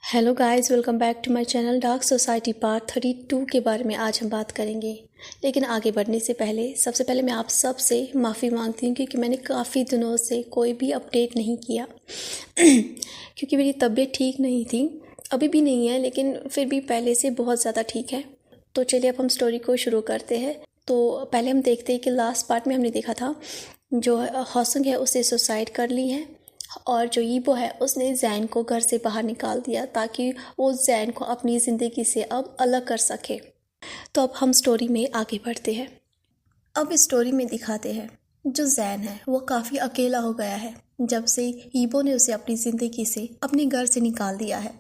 Hello guys, welcome back to my channel dark society part 32 के बारे में आज हम बात करेंगे। लेकिन आगे बढ़ने से पहले सबसे पहले मैं आप सब से माफ़ी मांगती हूँ क्योंकि मैंने काफ़ी दिनों से कोई भी अपडेट नहीं किया क्योंकि मेरी तबीयत ठीक नहीं थी। अभी भी नहीं है, लेकिन फिर भी पहले से बहुत ज़्यादा ठीक है। तो चलिए अब हम स्टोरी को शुरू करते हैं। तो पहले हम देखते हैं कि लास्ट पार्ट में हमने देखा था जो हॉसंग है उसे सुसाइड कर ली है और जो यीबो है उसने जैन को घर से बाहर निकाल दिया ताकि वो जैन को अपनी ज़िंदगी से अब अलग कर सके। तो अब हम स्टोरी में आगे बढ़ते हैं। अब इस स्टोरी में दिखाते हैं जो जैन है वो काफ़ी अकेला हो गया है जब से यीबो ने उसे अपनी ज़िंदगी से अपने घर से निकाल दिया है।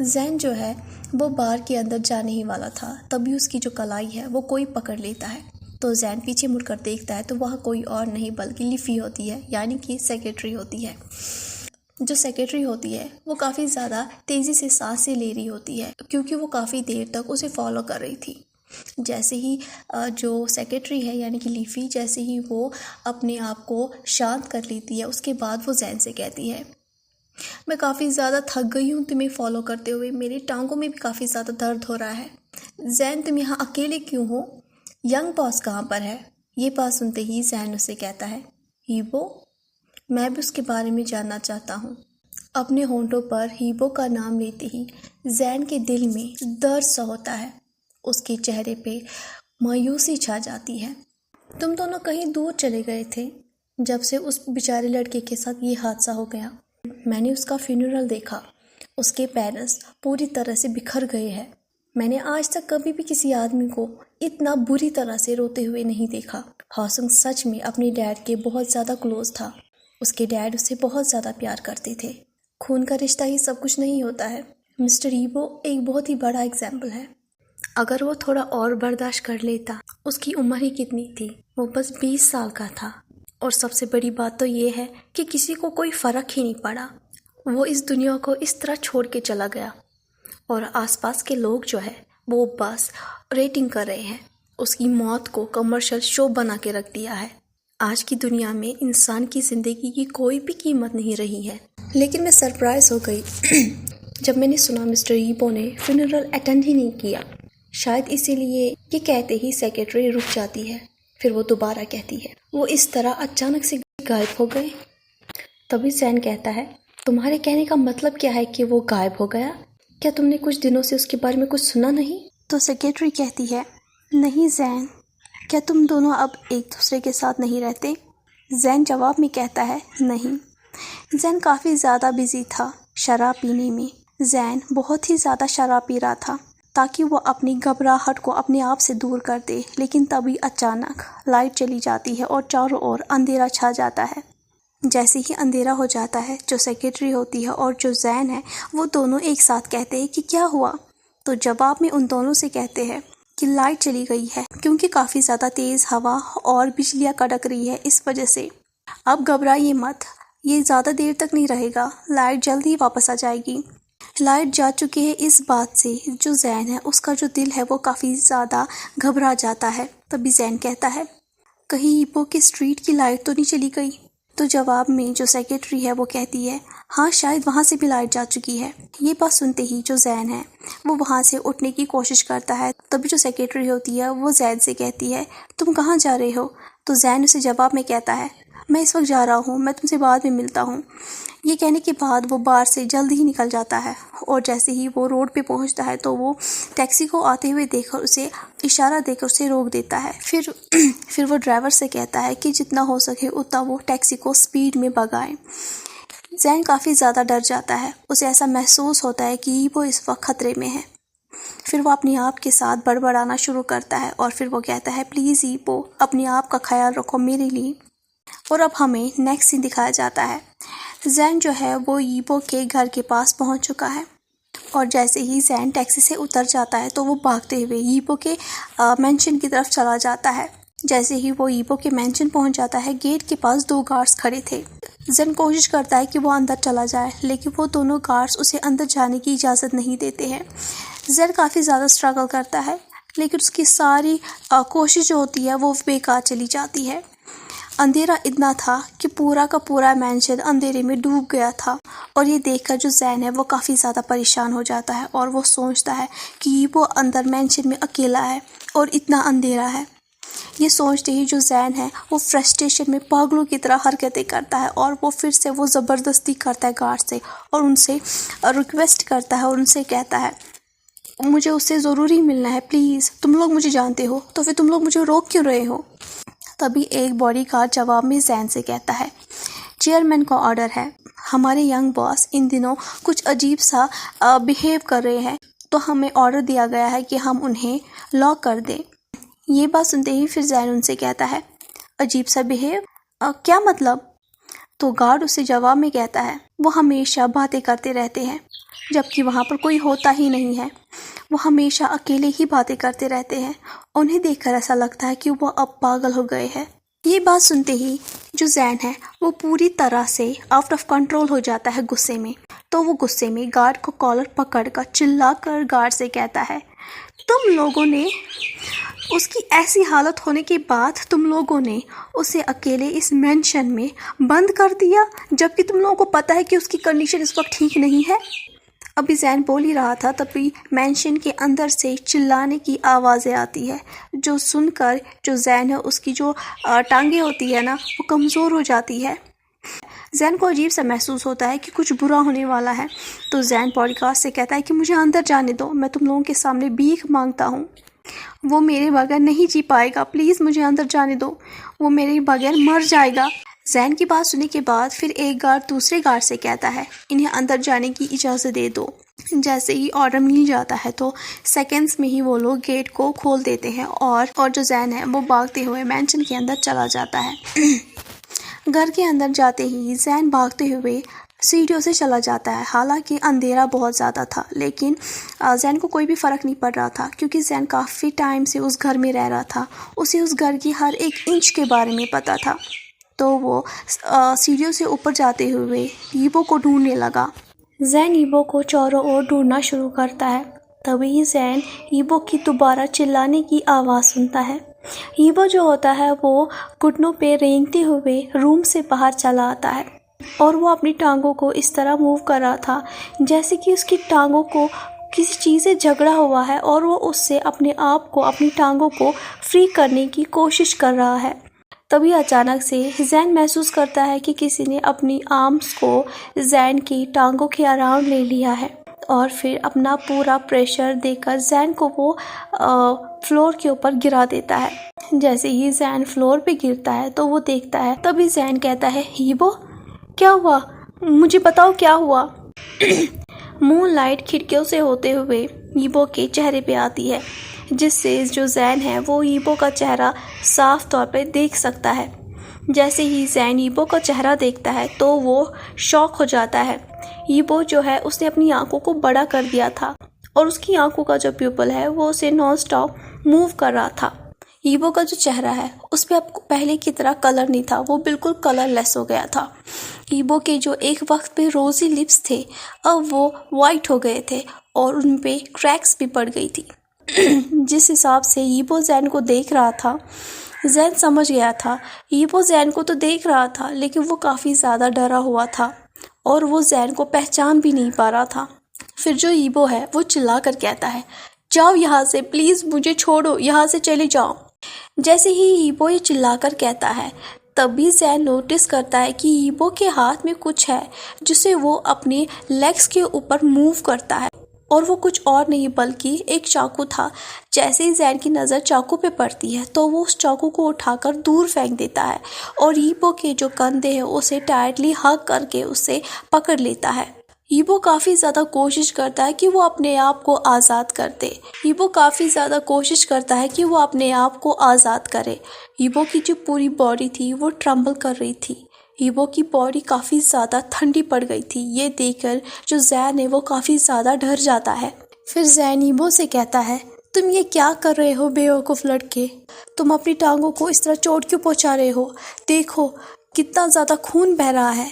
जैन जो है वो बार के अंदर जाने ही वाला था, तभी उसकी जो कलाई है वो कोई पकड़ लेता है। तो जैन पीछे मुड़कर देखता है तो वह कोई और नहीं बल्कि लिफी होती है, यानी कि सेक्रेटरी होती है। जो सेक्रेटरी होती है वो काफ़ी ज़्यादा तेज़ी से सांसें ले रही होती है क्योंकि वो काफ़ी देर तक उसे फॉलो कर रही थी। जैसे ही जो सेक्रेटरी है यानी कि लिफी जैसे ही वो अपने आप को शांत कर लेती है, उसके बाद वो जैन से कहती है, मैं काफ़ी ज़्यादा थक गई हूँ तुम्हें फॉलो करते हुए, मेरी टांगों में भी काफ़ी ज़्यादा दर्द हो रहा है। जैन तुम यहाँ अकेले क्यों हो? यंग बॉस कहाँ पर है? ये बात सुनते ही जैन उसे कहता है, हीबो, मैं भी उसके बारे में जानना चाहता हूँ। अपने होंठों पर हीबो का नाम लेते ही जैन के दिल में दर्द सा होता है, उसके चेहरे पे मायूसी छा जाती है। तुम दोनों कहीं दूर चले गए थे जब से उस बेचारे लड़के के साथ ये हादसा हो गया। मैंने उसका फ्यूनरल देखा, उसके पेरेंट्स पूरी तरह से बिखर गए हैं। मैंने आज तक कभी भी किसी आदमी को इतना बुरी तरह से रोते हुए नहीं देखा। हॉसंग सच में अपने डैड के बहुत ज़्यादा क्लोज था। उसके डैड उसे बहुत ज़्यादा प्यार करते थे। खून का रिश्ता ही सब कुछ नहीं होता है। मिस्टर ईबो एक बहुत ही बड़ा एग्जाम्पल है। अगर वो थोड़ा और बर्दाश्त कर लेता। उसकी उम्र ही कितनी थी? वो बस 20 साल का था। और सबसे बड़ी बात तो ये है कि किसी को कोई फ़र्क ही नहीं पड़ा। वो इस दुनिया को इस तरह छोड़ के चला गया और आसपास के लोग जो है वो बस रेटिंग कर रहे हैं। उसकी मौत को कमर्शियल शो बना के रख दिया है। आज की दुनिया में इंसान की ज़िंदगी की कोई भी कीमत नहीं रही है। लेकिन मैं सरप्राइज हो गई जब मैंने सुना मिस्टर यीबो ने फ्यूनरल अटेंड ही नहीं किया। शायद इसीलिए ये कहते ही सेक्रेटरी रुक जाती है। फिर वो दोबारा कहती है, वो इस तरह अचानक से गायब हो गए। तभी जैन कहता है, तुम्हारे कहने का मतलब क्या है कि वो गायब हो गया? क्या तुमने कुछ दिनों से उसके बारे में कुछ सुना नहीं? तो सेक्रेटरी कहती है, नहीं जैन, क्या तुम दोनों अब एक दूसरे के साथ नहीं रहते? जैन जवाब में कहता है, नहीं। जैन काफ़ी ज़्यादा बिजी था शराब पीने में। जैन बहुत ही ज़्यादा शराब पी रहा था ताकि वो अपनी घबराहट को अपने आप से दूर कर दे। लेकिन तभी अचानक लाइट चली जाती है और चारों ओर अंधेरा छा जाता है। जैसे ही अंधेरा हो जाता है, जो सेक्रेटरी होती है और जो जैन है वो दोनों एक साथ कहते हैं कि क्या हुआ? तो जवाब में उन दोनों से कहते हैं कि लाइट चली गई है क्योंकि काफ़ी ज़्यादा तेज़ हवा और बिजलियाँ कड़क रही है, इस वजह से। अब घबराइए मत, ये ज़्यादा देर तक नहीं रहेगा, लाइट जल्द ही वापस आ जाएगी। लाइट जा चुकी है इस बात से जो जैन है उसका जो दिल है वो काफ़ी ज़्यादा घबरा जाता है। तभी जैन कहता है, कहीं ईपो की स्ट्रीट की लाइट तो नहीं चली गई? तो जवाब में जो सेक्रेटरी है वो कहती है, हाँ शायद वहाँ से भी लाइट जा चुकी है। ये बात सुनते ही जो जैन है वो वहाँ से उठने की कोशिश करता है। तभी जो सेक्रेटरी होती है वो जैन से कहती है, तुम कहाँ जा रहे हो? तो जैन उसे जवाब में कहता है, मैं इस वक्त जा रहा हूँ, मैं तुमसे बाद में मिलता हूँ। ये कहने के बाद वो बार से जल्द ही निकल जाता है और जैसे ही वो रोड पे पहुँचता है तो वो टैक्सी को आते हुए देखकर उसे इशारा देकर उसे रोक देता है। फिर वो ड्राइवर से कहता है कि जितना हो सके उतना वो टैक्सी को स्पीड में भगाए। जैन काफ़ी ज़्यादा डर जाता है। उसे ऐसा महसूस होता है कि वो इस वक्त खतरे में है। फिर वो अपने आप के साथ बड़बड़ाना शुरू करता है और फिर वो कहता है, प्लीज़ ईपो, अपने आप का ख्याल रखो मेरे लिए। और अब हमें नेक्स्ट सीन दिखाया जाता है। जैन जो है वो ईपो के घर के पास पहुंच चुका है और जैसे ही जैन टैक्सी से उतर जाता है तो वो भागते हुए ईपो के मेंशन की तरफ चला जाता है। जैसे ही वो ईपो के मेंशन पहुंच जाता है, गेट के पास 2 गार्ड्स खड़े थे। जैन कोशिश करता है कि वो अंदर चला जाए, लेकिन वो दोनों गार्ड्स उसे अंदर जाने की इजाज़त नहीं देते हैं। जैन काफ़ी ज़्यादा स्ट्रगल करता है, लेकिन उसकी सारी कोशिश जो होती है वो बेकार चली जाती है। अंधेरा इतना था कि पूरा का पूरा मेंशन अंधेरे में डूब गया था। और ये देखकर जो जैन है वो काफ़ी ज़्यादा परेशान हो जाता है और वो सोचता है कि वो अंदर मेंशन में अकेला है और इतना अंधेरा है। ये सोचते ही जो जैन है वो फ्रस्ट्रेशन में पागलों की तरह हरकतें करता है और वो फिर से वो ज़बरदस्ती करता है गार्ड से और उनसे रिक्वेस्ट करता है और उनसे कहता है मुझे उससे ज़रूरी मिलना है, प्लीज़ तुम लोग मुझे जानते हो तो फिर तुम लोग मुझे रोक क्यों रहे हो। तभी एक बॉडीगार्ड जवाब में जैन से कहता है चेयरमैन का ऑर्डर है, हमारे यंग बॉस इन दिनों कुछ अजीब सा बिहेव कर रहे हैं तो हमें ऑर्डर दिया गया है कि हम उन्हें लॉक कर दें। ये बात सुनते ही फिर जैन उनसे कहता है अजीब सा बिहेव, क्या मतलब। तो गार्ड उसे जवाब में कहता है वो हमेशा बातें करते रहते हैं जबकि वहाँ पर कोई होता ही नहीं है। वो हमेशा अकेले ही बातें करते रहते हैं। उन्हें देखकर ऐसा लगता है कि वो अब पागल हो गए हैं। ये बात सुनते ही जो जैन है वो पूरी तरह से आउट ऑफ कंट्रोल हो जाता है गुस्से में। तो वो गुस्से में गार्ड को कॉलर पकड़कर चिल्लाकर गार्ड से कहता है तुम लोगों ने उसकी ऐसी हालत होने के बाद तुम लोगों ने उसे अकेले इस मेंशन में बंद कर दिया जबकि तुम लोगों को पता है कि उसकी कंडीशन इस वक्त ठीक नहीं है। अभी जैन बोल ही रहा था तभी मेंशन के अंदर से चिल्लाने की आवाज़ें आती है जो सुनकर जो जैन है उसकी जो टांगे होती है ना वो कमज़ोर हो जाती है। जैन को अजीब सा महसूस होता है कि कुछ बुरा होने वाला है। तो जैन बॉडीगार्ड से कहता है कि मुझे अंदर जाने दो, मैं तुम लोगों के सामने भीख मांगता हूँ। वो मेरे बगैर नहीं जी पाएगा, प्लीज़ मुझे अंदर जाने दो, वो मेरे बगैर मर जाएगा। जैन की बात सुनने के बाद फिर एक गार्ड दूसरे गार्ड से कहता है इन्हें अंदर जाने की इजाज़त दे दो। जैसे ही ऑर्डर मिल जाता है तो सेकंड्स में ही वो लोग गेट को खोल देते हैं और जो जैन है वो भागते हुए मेंशन के अंदर चला जाता है। घर के अंदर जाते ही जैन भागते हुए सीढ़ियों से चला जाता है। हालांकि अंधेरा बहुत ज़्यादा था लेकिन जैन को कोई भी फ़र्क नहीं पड़ रहा था क्योंकि जैन काफ़ी टाइम से उस घर में रह रहा था। उसे उस घर की हर एक इंच के बारे में पता था। तो वो सीढ़ियों से ऊपर जाते हुए ईबो को ढूंढने लगा। जैन ईबो को चारों ओर ढूंढना शुरू करता है। तभी जैन ईबो की दोबारा चिल्लाने की आवाज़ सुनता है। ईबो जो होता है वो घुटनों पे रेंगते हुए रूम से बाहर चला आता है और वो अपनी टांगों को इस तरह मूव कर रहा था जैसे कि उसकी टांगों को किसी चीज़ से झगड़ा हुआ है और वो उससे अपने आप को अपनी टांगों को फ्री करने की कोशिश कर रहा है। तभी अचानक से जैन महसूस करता है कि किसी ने अपनी आर्म्स को जैन की टांगों के अराउंड ले लिया है और फिर अपना पूरा प्रेशर देकर जैन को वो फ्लोर के ऊपर गिरा देता है। जैसे ही जैन फ्लोर पे गिरता है तो वो देखता है। तभी जैन कहता है ईबो क्या हुआ, मुझे बताओ क्या हुआ। मूनलाइट खिड़कियों से होते हुए ईबो के चेहरे पे आती है जिससे जो जैन है वो ईबो का चेहरा साफ तौर पे देख सकता है। जैसे ही जैन ईबो का चेहरा देखता है तो वो शॉक हो जाता है। ईबो जो है उसने अपनी आंखों को बड़ा कर दिया था और उसकी आंखों का जो प्यूपल है वो उसे नॉन स्टॉप मूव कर रहा था। ईबो का जो चेहरा है उस पर अब पहले की तरह कलर नहीं था, वो बिल्कुल कलरलेस हो गया था। ईबो के जो एक वक्त पे रोजी लिप्स थे अब वो वाइट हो गए थे और उन पे क्रैक्स भी पड़ गई थी। जिस हिसाब से ईबो जैन को देख रहा था जैन समझ गया था। ईबो जैन को तो देख रहा था लेकिन वो काफ़ी ज़्यादा डरा हुआ था और वो जैन को पहचान भी नहीं पा रहा था। फिर जो ईबो है वो चिल्ला कर कहता है जाओ यहाँ से, प्लीज़ मुझे छोड़ो, यहाँ से चले जाओ। जैसे ही ईबो ये चिल्लाकर कहता है तभी जैन नोटिस करता है कि ईबो के हाथ में कुछ है जिसे वो अपने लेग्स के ऊपर मूव करता है और वो कुछ और नहीं बल्कि एक चाकू था। जैसे ही जैन की नज़र चाकू पे पड़ती है तो वो उस चाकू को उठाकर दूर फेंक देता है और ईबो के जो कंधे हैं उसे टाइटली हग करके उसे पकड़ लेता है। ईबो काफ़ी ज़्यादा कोशिश करता है कि वो अपने आप को आज़ाद कर दे। ईबो काफ़ी ज़्यादा कोशिश करता है कि वो अपने आप को आज़ाद करे। ईबो की जो पूरी बॉडी थी वो ट्रम्बल कर रही थी। ईबो की बॉडी काफ़ी ज़्यादा ठंडी पड़ गई थी। ये देखकर जो जैन है वो काफ़ी ज़्यादा डर जाता है। फिर जैन ईबो से कहता है तुम ये क्या कर रहे हो बेवकूफ़ लड़के, तुम अपनी टांगों को इस तरह चोट क्यों पहुँचा रहे हो, देखो कितना ज़्यादा खून बह रहा है,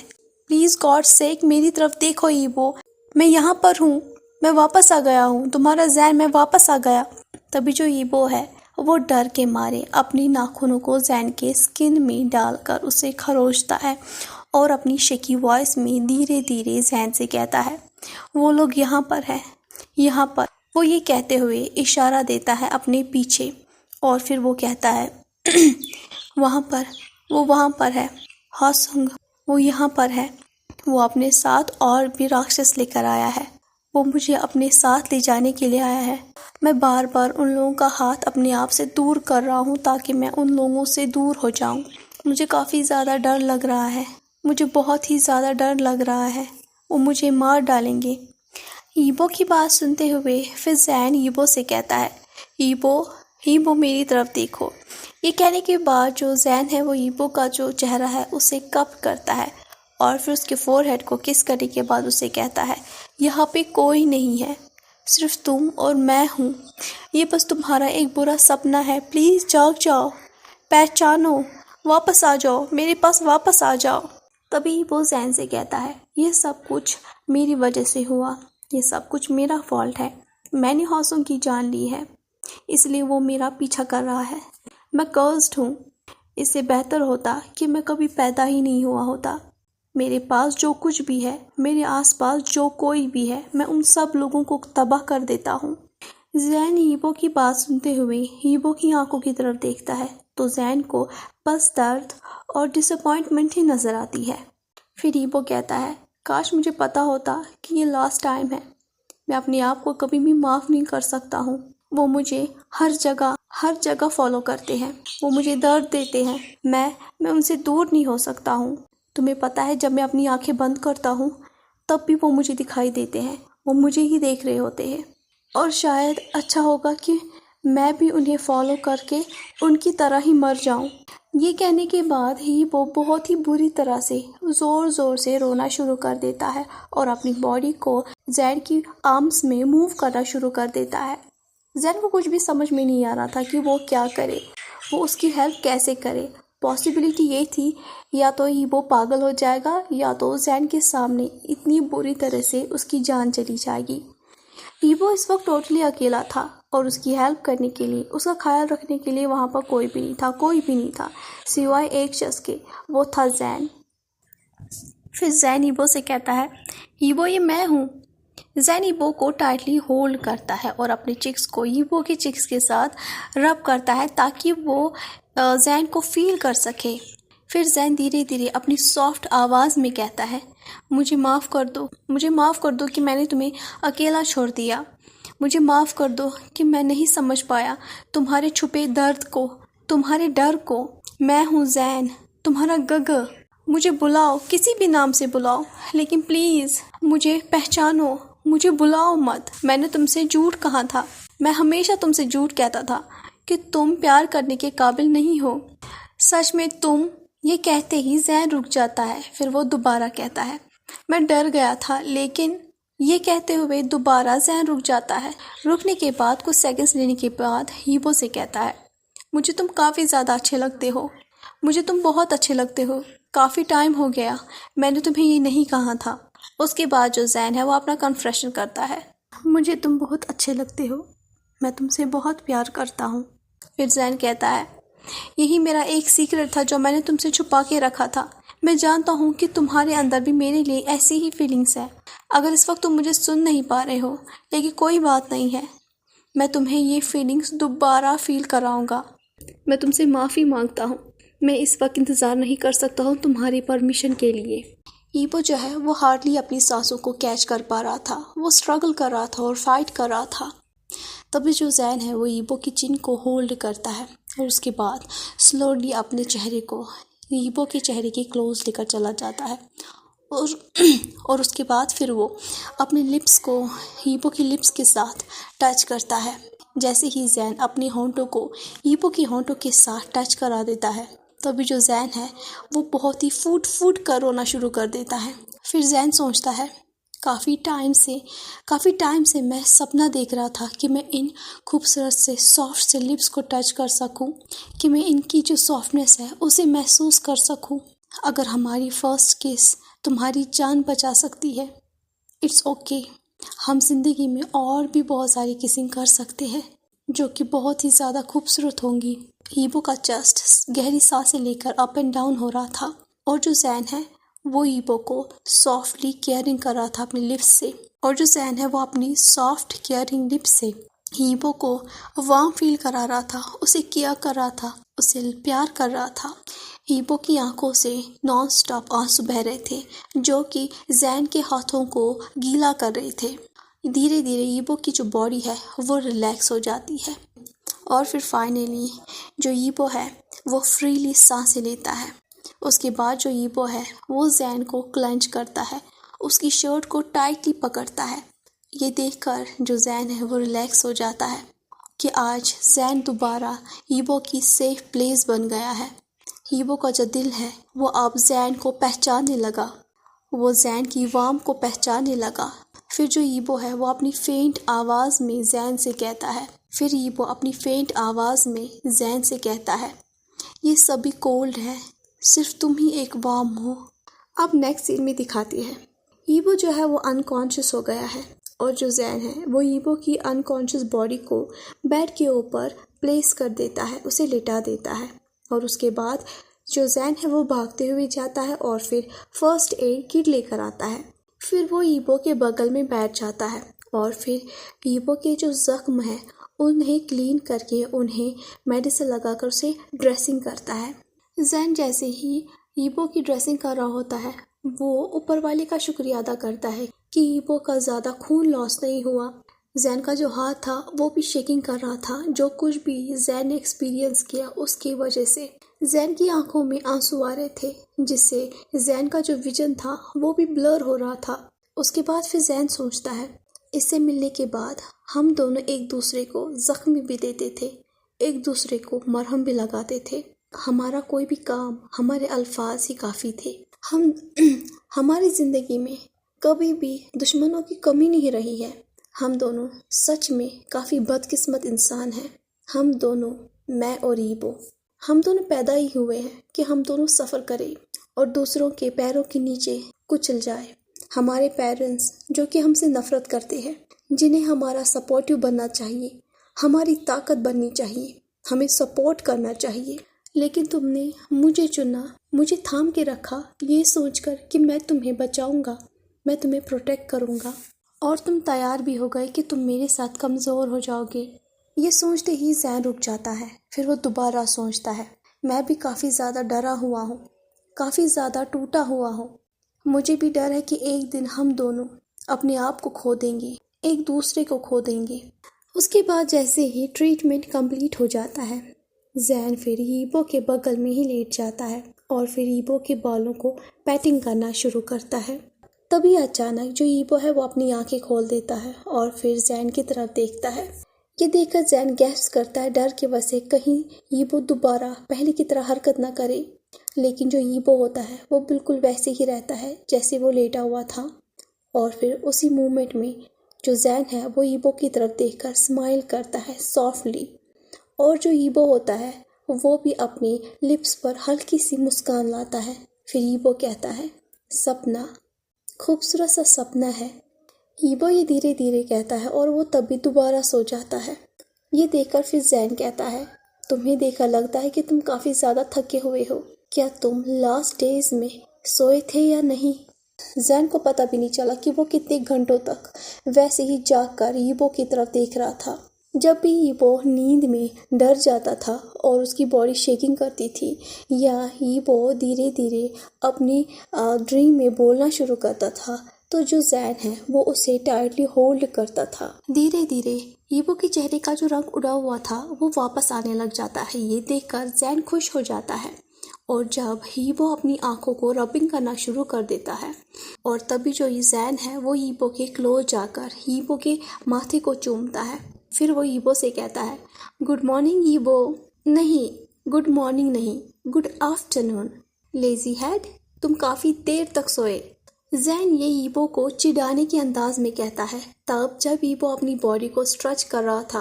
प्लीज़ गॉड सेक मेरी तरफ देखो ईबो, मैं यहाँ पर हूँ, मैं वापस आ गया हूँ, तुम्हारा जैन मैं वापस आ गया। तभी जो ईबो है वो डर के मारे अपनी नाखूनों को जैन के स्किन में डालकर उसे खरोचता है और अपनी शेकी वॉइस में धीरे धीरे जैन से कहता है, वो लोग यहाँ पर है, यहाँ पर। वो ये कहते हुए इशारा देता है अपने पीछे और फिर वो कहता है वहाँ पर, वो वहाँ पर है। हाँ संग, वो यहाँ पर है। वो अपने साथ और भी राक्षस लेकर आया है। वो मुझे अपने साथ ले जाने के लिए आया है। मैं बार बार उन लोगों का हाथ अपने आप से दूर कर रहा हूँ ताकि मैं उन लोगों से दूर हो जाऊँ। मुझे काफ़ी ज़्यादा डर लग रहा है। मुझे बहुत ही ज़्यादा डर लग रहा है। वो मुझे मार डालेंगे। ईबो की बात सुनते हुए फिर जैन ईबो से कहता है, ईबो मेरी तरफ देखो। ये कहने के बाद जो जैन है वो ईबो का जो चेहरा है उसे कप करता है और फिर उसके फोरहेड को किस करने के बाद उसे कहता है, यहाँ पे कोई नहीं है, सिर्फ तुम और मैं हूँ। ये बस तुम्हारा एक बुरा सपना है। प्लीज़ जाग जाओ, पहचानो, वापस आ जाओ, मेरे पास वापस आ जाओ। तभी वो जैन से कहता है, ये सब कुछ मेरी वजह से हुआ, ये सब कुछ मेरा फॉल्ट है। मैंने हौसों की जान ली है, इसलिए वो मेरा पीछा कर रहा है। मैं कर्स्ड हूँ। इससे बेहतर होता कि मैं कभी पैदा ही नहीं हुआ होता। मेरे पास जो कुछ भी है, मेरे आसपास जो कोई भी है, मैं उन सब लोगों को तबाह कर देता हूँ। जैन ईबो की बात सुनते हुए ईबो की आंखों की तरफ देखता है तो जैन को बस दर्द और डिसअपॉइंटमेंट ही नज़र आती है। फिर ईबो कहता है, काश मुझे पता होता कि ये लास्ट टाइम है। मैं अपने आप को कभी भी माफ़ नहीं कर सकता हूँ। वो मुझे हर जगह फॉलो करते हैं। वो मुझे दर्द देते हैं। मैं उनसे दूर नहीं हो सकता हूँ। तुम्हें पता है, जब मैं अपनी आंखें बंद करता हूँ तब भी वो मुझे दिखाई देते हैं। वो मुझे ही देख रहे होते हैं और शायद अच्छा होगा कि मैं भी उन्हें फॉलो करके उनकी तरह ही मर जाऊं। ये कहने के बाद ही वो बहुत ही बुरी तरह से ज़ोर से रोना शुरू कर देता है और अपनी बॉडी को जैन की आर्म्स में मूव करना शुरू कर देता है। जैन को कुछ भी समझ में नहीं आ रहा था कि वो क्या करे, वो उसकी हेल्प कैसे करे। पॉसिबिलिटी ये थी या तो ही वो पागल हो जाएगा या तो जैन के सामने इतनी बुरी तरह से उसकी जान चली जाएगी। ईबो इस वक्त टोटली अकेला था और उसकी हेल्प करने के लिए, उसका ख्याल रखने के लिए वहाँ पर कोई भी नहीं था सिवाय एक शख्स के, वो था जैन। फिर जैन ईबो से कहता है, ईबो ये मैं हूँ। जैन ईबो को टाइटली होल्ड करता है और अपने चिक्स को ईबो के चिक्स के साथ रब करता है ताकि वो जैन को फील कर सके। फिर जैन धीरे धीरे अपनी सॉफ्ट आवाज़ में कहता है, मुझे माफ़ कर दो कि मैंने तुम्हें अकेला छोड़ दिया। मुझे माफ़ कर दो कि मैं नहीं समझ पाया तुम्हारे छुपे दर्द को, तुम्हारे डर को। मैं हूँ जैन, तुम्हारा गग। मुझे बुलाओ, किसी भी नाम से बुलाओ, लेकिन प्लीज़ मुझे पहचानो, मुझे बुलाओ मत। मैंने तुमसे झूठ कहा था। मैं हमेशा तुमसे झूठ कहता था कि तुम प्यार करने के काबिल नहीं हो। सच में तुम। ये कहते ही जैन रुक जाता है। फिर वो दोबारा कहता है, मैं डर गया था, लेकिन ये कहते हुए दोबारा जैन रुक जाता है। रुकने के बाद कुछ सेकंड्स लेने के बाद ईबो से कहता है, मुझे तुम काफ़ी ज़्यादा अच्छे लगते हो। मुझे तुम बहुत अच्छे लगते हो। काफ़ी टाइम हो गया मैंने तुम्हें ये नहीं कहा था। उसके बाद जो जैन है वो अपना कन्फेशन करता है, मुझे तुम बहुत अच्छे लगते हो, मैं तुमसे बहुत प्यार करता हूँ। फिर जैन कहता है, यही मेरा एक सीक्रेट था जो मैंने तुमसे छुपा के रखा था। मैं जानता हूँ कि तुम्हारे अंदर भी मेरे लिए ऐसी ही फीलिंग्स है। अगर इस वक्त तुम मुझे सुन नहीं पा रहे हो, लेकिन कोई बात नहीं है, मैं तुम्हें ये फीलिंग्स दोबारा फील कराऊंगा। मैं तुमसे माफ़ी मांगता हूँ। मैं इस वक्त इंतज़ार नहीं कर सकता हूँ तुम्हारी परमिशन के लिए। ईबो जो है वो हार्डली अपनी सांसों को कैच कर पा रहा था। वो स्ट्रगल कर रहा था और फाइट कर रहा था। तभी जो जैन है वो ईबो की चिन को होल्ड करता है और उसके बाद स्लोली अपने चेहरे को ईबो के चेहरे के क्लोज लेकर चला जाता है और उसके बाद फिर वो अपने लिप्स को ईबो की लिप्स के साथ टच करता है। जैसे ही जैन अपने होंठों को ईबो की होंठों के साथ टच करा देता है, तभी जो जैन है वो बहुत ही फूट कर रोना शुरू कर देता है। फिर जैन सोचता है, काफ़ी टाइम से मैं सपना देख रहा था कि मैं इन खूबसूरत से सॉफ्ट से लिप्स को टच कर सकूं, कि मैं इनकी जो सॉफ्टनेस है उसे महसूस कर सकूं। अगर हमारी फर्स्ट किस तुम्हारी जान बचा सकती है, इट्स ओके। हम जिंदगी में और भी बहुत सारी किसिंग कर सकते हैं। जो कि बहुत ही ज़्यादा खूबसूरत होंगी। ईबो का चेस्ट गहरी सांसें लेकर अप एंड डाउन हो रहा था और जो जैन है वो ईबो को सॉफ्टली केयरिंग कर रहा था अपनी लिप्स से, और जो जैन है वो अपनी सॉफ्ट केयरिंग लिप्स से ईबो को वार्म फील करा रहा था, उसे केयर कर रहा था, उसे प्यार कर रहा था। ईबो की आंखों से नॉन स्टॉप आंसू बह रहे थे जो कि जैन के हाथों को गीला कर रहे थे। धीरे धीरे ईबो की जो बॉडी है वो रिलैक्स हो जाती है और फिर फाइनली जो ईबो है वो फ्रीली सांसें लेता है। उसके बाद जो ईबो है वो जैन को क्लेंच करता है, उसकी शर्ट को टाइटली पकड़ता है। ये देखकर जो जैन है वो रिलैक्स हो जाता है कि आज जैन दोबारा ईबो की सेफ प्लेस बन गया है। ईबो का जो दिल है वो अब जैन को पहचानने लगा, वो जैन की वार्म को पहचानने लगा। फिर जो ईबो है वो अपनी फेंट आवाज़ में जैन से कहता है, फिर ईबो अपनी फेंट आवाज़ में जैन से कहता है, ये सभी कोल्ड है, सिर्फ तुम ही एक वार्म हो। अब नेक्स्ट सीन में दिखाती है ईबो जो है वो अनकॉन्शियस हो गया है और जो जैन है वो ईबो की अनकॉन्शियस बॉडी को बेड के ऊपर प्लेस कर देता है, उसे लिटा देता है। और उसके बाद जो जैन है वो भागते हुए जाता है और फिर फर्स्ट एड किट लेकर आता है। फिर वो ईबो के बगल में बैठ जाता है और फिर ईबो के जो जख्म है उन्हें क्लीन करके उन्हें मेडिसिन लगाकर उसे ड्रेसिंग करता है। जैन जैसे ही ईबो की ड्रेसिंग कर रहा होता है वो ऊपर वाले का शुक्रिया अदा करता है कि ईबो का ज़्यादा खून लॉस नहीं हुआ। जैन का जो हाथ था वो भी शेकिंग कर रहा था, जो कुछ भी जैन ने एक्सपीरियंस किया उसकी वजह से जैन की आंखों में आंसू आ रहे थे, जिससे जैन का जो विजन था वो भी ब्लर हो रहा था। उसके बाद फिर जैन सोचता है इससे मिलने के बाद हम दोनों एक दूसरे को जख्म भी देते थे, एक दूसरे को मरहम भी लगाते थे। हमारा कोई भी काम, हमारे अल्फाज ही काफ़ी थे। हम हमारी ज़िंदगी में कभी भी दुश्मनों की कमी नहीं रही है। हम दोनों सच में काफ़ी बदकिस्मत इंसान हैं। हम दोनों, मैं और ईबो, हम दोनों पैदा ही हुए हैं कि हम दोनों सफ़र करें और दूसरों के पैरों के नीचे कुचल जाए। हमारे पेरेंट्स जो कि हमसे नफ़रत करते हैं, जिन्हें हमारा सपोर्टिव बनना चाहिए, हमारी ताकत बननी चाहिए, हमें सपोर्ट करना चाहिए, लेकिन तुमने मुझे चुना, मुझे थाम के रखा ये सोचकर कि मैं तुम्हें बचाऊंगा, मैं तुम्हें प्रोटेक्ट करूंगा, और तुम तैयार भी हो गए कि तुम मेरे साथ कमज़ोर हो जाओगे। ये सोचते ही जैन रुक जाता है। फिर वो दोबारा सोचता है, मैं भी काफ़ी ज़्यादा डरा हुआ हूँ, काफ़ी ज़्यादा टूटा हुआ हूँ। मुझे भी डर है कि एक दिन हम दोनों अपने आप को खो देंगे, एक दूसरे को खो देंगे। उसके बाद जैसे ही ट्रीटमेंट कंप्लीट हो जाता है, जैन फिर ईबो के बगल में ही लेट जाता है और फिर ईबो के बालों को पैटिंग करना शुरू करता है। तभी अचानक जो ईबो है वो अपनी आंखें खोल देता है और फिर जैन की तरफ देखता है। ये देखकर जैन गैस करता है डर की वजह से कहीं ईबो दोबारा पहले की तरह हरकत ना करे, लेकिन जो ईबो होता है वो बिल्कुल वैसे ही रहता है जैसे वो लेटा हुआ था। और फिर उसी मोमेंट में जो जैन है वो ईबो की तरफ देखकर स्माइल करता है सॉफ्टली, और जो ईबो होता है वो भी अपनी लिप्स पर हल्की सी मुस्कान लाता है। फिर ईबो कहता है, सपना, खूबसूरत सा सपना है। ईबो ये धीरे धीरे कहता है और वो तभी दोबारा सो जाता है। ये देखकर फिर जैन कहता है, तुम्हें देखकर लगता है कि तुम काफ़ी ज़्यादा थके हुए हो, क्या तुम लास्ट डेज में सोए थे या नहीं? जैन को पता भी नहीं चला कि वो कितने घंटों तक वैसे ही जागकर ईबो की तरफ देख रहा था। जब भी ईबो नींद में डर जाता था और उसकी बॉडी शेकिंग करती थी, या ईबो धीरे धीरे अपनी ड्रीम में बोलना शुरू करता था, तो जो जैन है वो उसे टाइटली होल्ड करता था। धीरे धीरे ईबो के चेहरे का जो रंग उड़ा हुआ था वो वापस आने लग जाता है। ये देखकर जैन खुश हो जाता है और जब ईबो अपनी आंखों को रबिंग करना शुरू कर देता है, और तभी जो जैन है वो ईबो के क्लोज जाकर ईबो के माथे को चूमता है। फिर वो ईबो से कहता है, गुड मॉर्निंग ईबो। नहीं, गुड मॉर्निंग नहीं, गुड आफ्टरनून लेजी हेड, तुम काफ़ी देर तक सोए। जैन ये ईबो को चिढ़ाने के अंदाज में कहता है तब जब ईबो अपनी बॉडी को स्ट्रेच कर रहा था।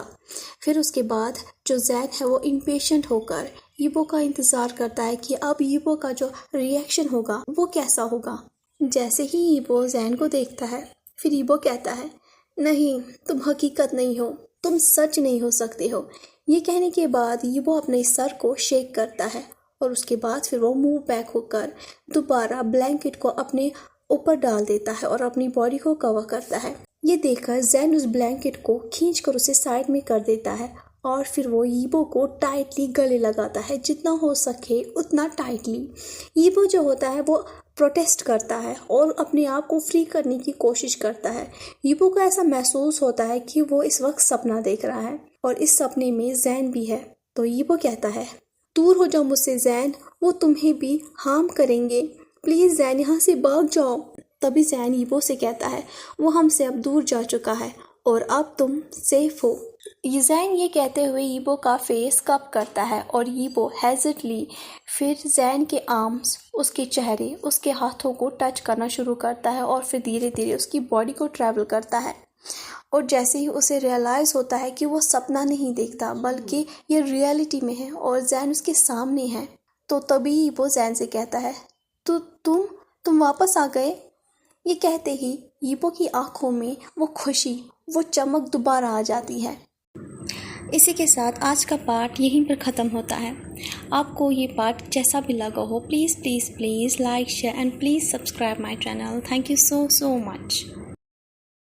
फिर उसके बाद जो जैन है वो इम्पेशेंट होकर ईबो का इंतज़ार करता है कि अब ईबो का जो रिएक्शन होगा वो कैसा होगा। जैसे ही ईबो जैन को देखता है, फिर ईबो कहता है, नहीं, तुम हकीकत नहीं हो, तुम सच नहीं हो सकते हो। ये कहने के बाद यीबो अपने सर को शेक करता है और उसके बाद फिर वो मूव बैक होकर दोबारा ब्लैंकेट को अपने ऊपर डाल देता है और अपनी बॉडी को कवर करता है। ये देखकर जैन उस ब्लैंकेट को खींचकर उसे साइड में कर देता है और फिर वो यीबो को टाइटली गले लगाता है, जितना हो सके उतना टाइटली। यीबो जो होता है वो प्रोटेस्ट करता है और अपने आप को फ्री करने की कोशिश करता है। यीबो को ऐसा महसूस होता है कि वो इस वक्त सपना देख रहा है और इस सपने में जैन भी है। तो यीबो कहता है, दूर हो जाओ मुझसे जैन, वो तुम्हें भी हार्म करेंगे, प्लीज़ जैन यहाँ से भाग जाओ। तभी जैन यीबो से कहता है, वो हमसे अब दूर जा चुका है और अब तुम सेफ हो। जैन ये कहते हुए यीबो का फेस कप करता है और यीबो हेजिटली फिर जैन के आर्म्स, उसके चेहरे, उसके हाथों को टच करना शुरू करता है और फिर धीरे धीरे उसकी बॉडी को ट्रैवल करता है। और जैसे ही उसे रियलाइज़ होता है कि वो सपना नहीं देखता बल्कि ये रियलिटी में है और जैन उसके सामने है, तो तभी वो जैन से कहता है, तो तुम वापस आ गए। ये कहते ही यीबो की आंखों में वो खुशी, वो चमक दोबारा आ जाती है। इसी के साथ आज का पार्ट यहीं पर ख़त्म होता है। आपको ये पार्ट जैसा भी लगा हो, please please please like share and please subscribe my channel. Thank you so much.